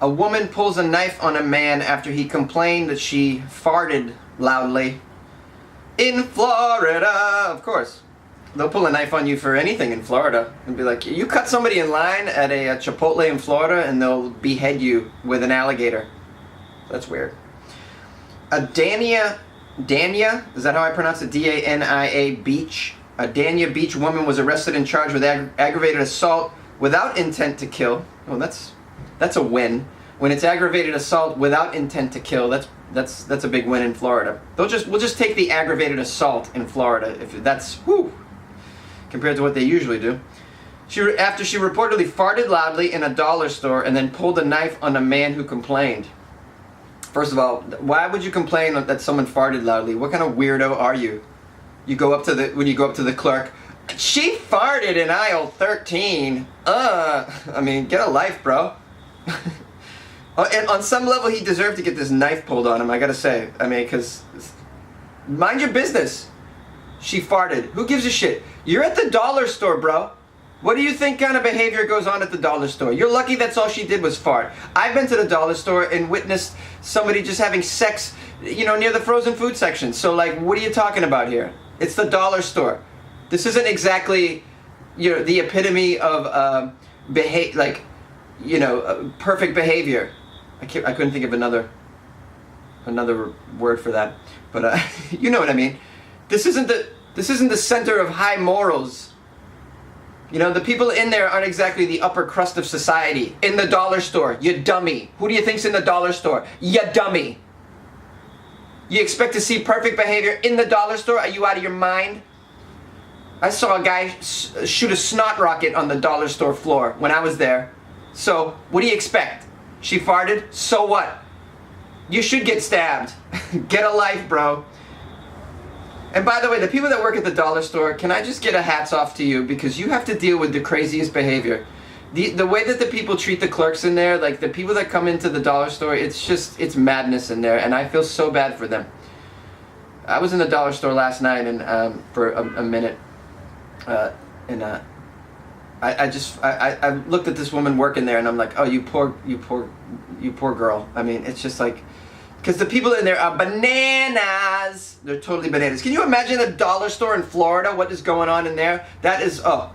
A woman pulls a knife on a man after he complained that she farted loudly. In Florida, of course. They'll pull a knife on you for anything in Florida and be like, you cut somebody in line at a Chipotle in Florida and they'll behead you with an alligator. That's weird. A Dania, is that how I pronounce it? D-A-N-I-A Beach. A Dania Beach woman was arrested and charged with aggravated assault without intent to kill. Oh, that's a win. When it's aggravated assault without intent to kill, that's a big win in Florida. We'll just take the aggravated assault in Florida if that's compared to what they usually do. After she reportedly farted loudly in a dollar store and then pulled a knife on a man who complained. First of all, why would you complain that someone farted loudly? What kind of weirdo are you? When you go up to the clerk, she farted in aisle 13. I mean, get a life, bro. And on some level, he deserved to get this knife pulled on him, I gotta say. I mean, because mind your business. She farted. Who gives a shit? You're at the dollar store, bro. What do you think kind of behavior goes on at the dollar store? You're lucky that's all she did was fart. I've been to the dollar store and witnessed somebody just having sex, near the frozen food section. So, like, what are you talking about here? It's the dollar store. This isn't exactly, the epitome of perfect behavior. I couldn't think of another word for that, but you know what I mean. This isn't the center of high morals. The people in there aren't exactly the upper crust of society. In the dollar store, you dummy. Who do you think's in the dollar store? You dummy. You expect to see perfect behavior in the dollar store? Are you out of your mind? I saw a guy shoot a snot rocket on the dollar store floor when I was there. So, what do you expect? She farted? So what? You should get stabbed. Get a life, bro. And by the way, the people that work at the dollar store, can I just get a hats off to you, because you have to deal with the craziest behavior. The way that the people treat the clerks in there, like the people that come into the dollar store, it's madness in there, and I feel so bad for them. I was in the dollar store last night and for a minute, and I looked at this woman working there, and I'm like, oh, you poor girl. I mean, it's just like, because the people in there are bananas. They're totally bananas. Can you imagine a dollar store in Florida? What is going on in there? That is, oh,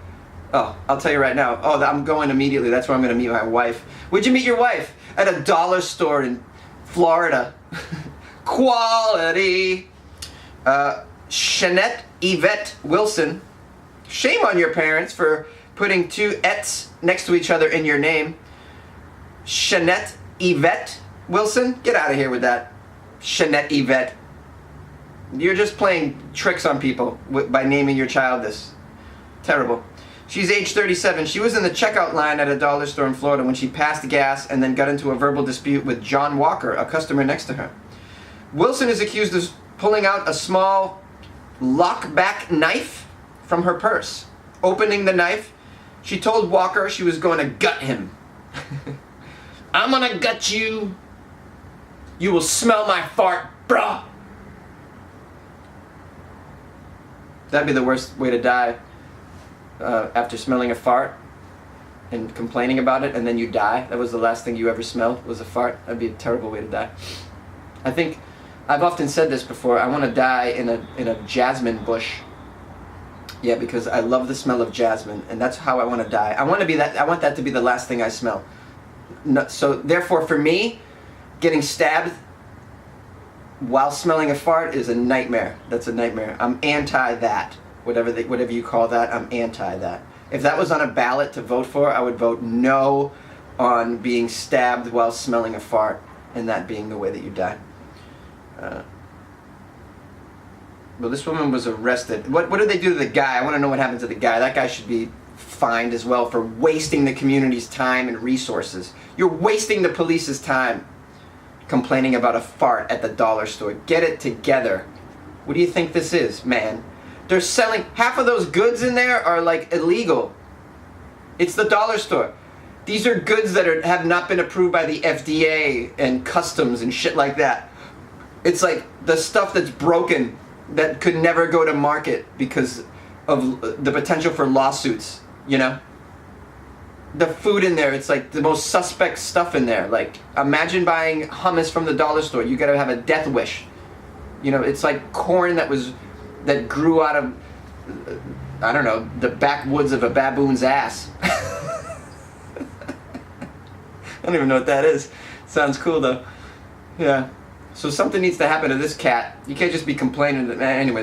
I'll tell you right now. Oh, I'm going immediately. That's where I'm going to meet my wife. Where'd you meet your wife? At a dollar store in Florida. Quality. Shanette Yvette Wilson. Shame on your parents for putting two Ets next to each other in your name. Shanette Yvette Wilson? Get out of here with that. Shanette Yvette. You're just playing tricks on people by naming your child this. Terrible. She's age 37. She was in the checkout line at a dollar store in Florida when she passed gas and then got into a verbal dispute with John Walker, a customer next to her. Wilson is accused of pulling out a small lockback knife from her purse. Opening the knife, she told Walker she was going to gut him. I'm gonna gut you. You will smell my fart, bruh. That'd be the worst way to die. After smelling a fart and complaining about it, and then you die. That was the last thing you ever smelled, was a fart. That'd be a terrible way to die. I think I've often said this before. I want to die in a jasmine bush. Yeah, because I love the smell of jasmine, and that's how I want to die. I want that to be the last thing I smell. No, so therefore, for me, getting stabbed while smelling a fart is a nightmare. That's a nightmare. I'm anti that. Whatever you call that, I'm anti that. If that was on a ballot to vote for, I would vote no on being stabbed while smelling a fart, and that being the way that you die. Well, this woman was arrested. What did they do to the guy? I want to know what happened to the guy. That guy should be fined as well for wasting the community's time and resources. You're wasting the police's time complaining about a fart at the dollar store. Get it together. What do you think this is, man? They're selling, half of those goods in there are like illegal. It's the dollar store. These are goods that have not been approved by the FDA and customs and shit like that. It's like the stuff that's broken that could never go to market because of the potential for lawsuits, you know? the food in there, it's like the most suspect stuff in there. Like, imagine buying hummus from the dollar store. You gotta have a death wish. You know, it's like corn that grew out of, I don't know, the backwoods of a baboon's ass. I don't even know what that is. Sounds cool though. Yeah. So something needs to happen to this cat. You can't just be complaining that, anyway.